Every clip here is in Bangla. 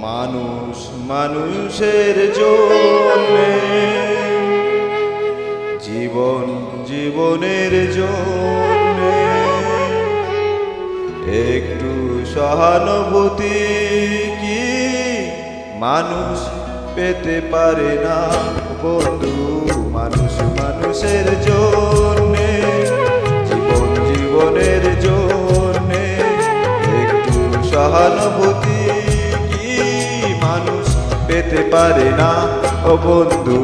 মানুষ মানুষের জন্যে, জীবন জীবনের জন্যে একটু সহানুভূতি কি মানুষ পেতে পারে না বন্ধু? মানুষ মানুষের জন্যে, জীবন জীবনের জন্যে একটু সহানুভূতি মানুষ পেতে পারে না ও বন্ধু?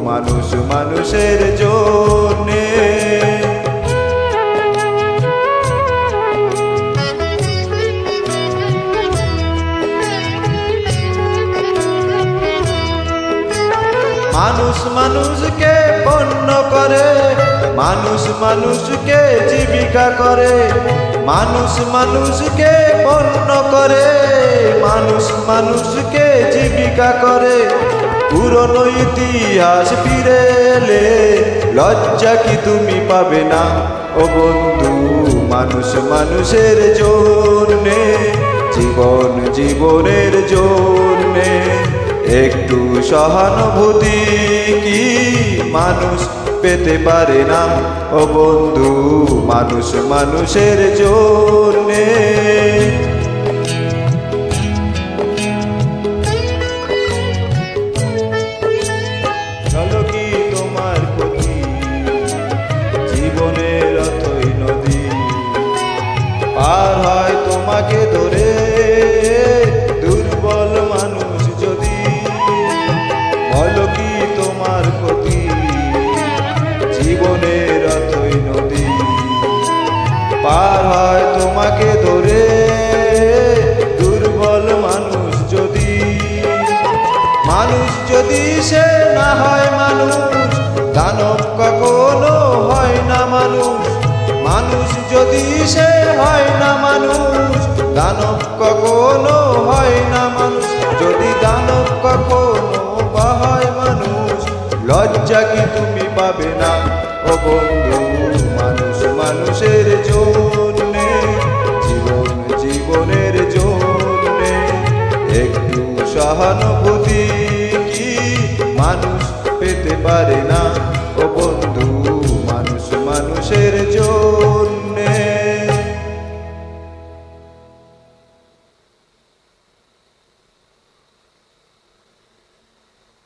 মানুষ মানুষের জন্যে। মানুষ মানুষকে পণ্য করে, মানুষ মানুষকে জীবিকা করে, মানুষ মানুষকে পণ্য করে, মানুষ মানুষকে জীবিকা করে। পুরনো ইতিহাস ফিরে এলে লজ্জা কি তুমি পাবে না ও বন্ধু? মানুষ মানুষের জন্যে, জীবন জীবনের জন্যে একটু সহানুভূতি কি মানুষ পেতে পারে না ও বন্ধু? মানুষ মানুষের জন্যে। চলো কি তোমার ক্ষতি, জীবনের অথই নদী পার হয় তোমাকে ধরে দুর্বল মানুষ যদি। বলো কি তোমার ক্ষতি, জীবনের অথই নদী পার হয় তোমাকে ধরে দুর্বল মানুষ যদি। মানুষ যদি সে না হয় মানুষ, দানব কখনো হয় না মানুষ। মানুষ যদি সে হয় না মানুষ, দানব কখনো হয় না মানুষ। যদি দানব কখনো বা হয় মানুষ, লজ্জা কি তুমি পাবে না ও বন্ধু? মানুষ মানুষের জন্যে, জীবন জীবনের জন্যে একটু সহানুভূতি কি মানুষ পেতে পারে না ও বন্ধু? মানুষ মানুষের